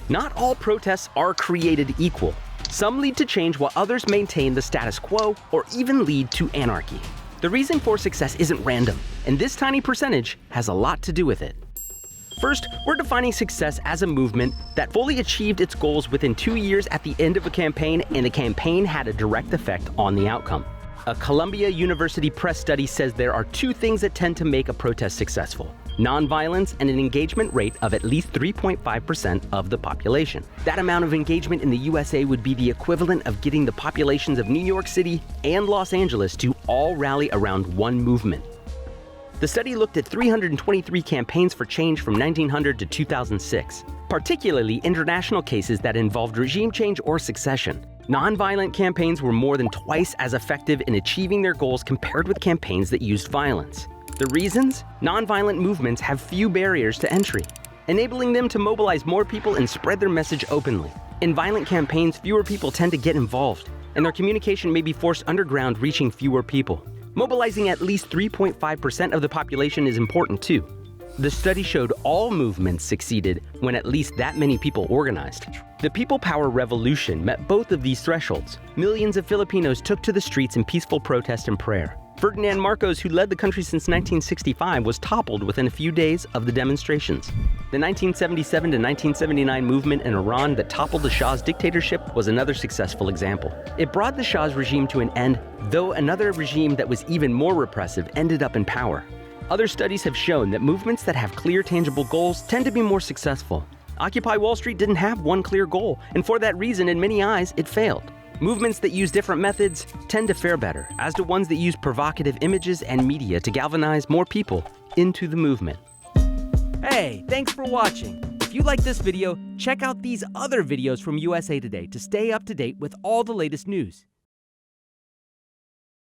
Not all protests are created equal. Some lead to change while others maintain the status quo or even lead to anarchy. The reason for success isn't random, and this tiny percentage has a lot to do with it. First, we're defining success as a movement that fully achieved its goals within 2 years at the end of a campaign, and the campaign had a direct effect on the outcome. A Columbia University Press study says there are 2 things that tend to make a protest successful: nonviolence and an engagement rate of at least 3.5% of the population. That amount of engagement in the USA would be the equivalent of getting the populations of New York City and Los Angeles to all rally around one movement. The study looked at 323 campaigns for change from 1900 to 2006, particularly international cases that involved regime change or succession. Nonviolent campaigns were more than twice as effective in achieving their goals compared with campaigns that used violence. The reasons? Nonviolent movements have few barriers to entry, enabling them to mobilize more people and spread their message openly. In violent campaigns, fewer people tend to get involved, and their communication may be forced underground, reaching fewer people. Mobilizing at least 3.5% of the population is important too. The study showed all movements succeeded when at least that many people organized. The People Power Revolution met both of these thresholds. Millions of Filipinos took to the streets in peaceful protest and prayer. Ferdinand Marcos, who led the country since 1965, was toppled within a few days of the demonstrations. The 1977 to 1979 movement in Iran that toppled the Shah's dictatorship was another successful example. It brought the Shah's regime to an end, though another regime that was even more repressive ended up in power. Other studies have shown that movements that have clear, tangible goals tend to be more successful. Occupy Wall Street didn't have one clear goal, and for that reason, in many eyes, it failed. Movements that use different methods tend to fare better, as do ones that use provocative images and media to galvanize more people into the movement. Hey, thanks for watching. If you like this video, check out these other videos from USA Today to stay up to date with all the latest news.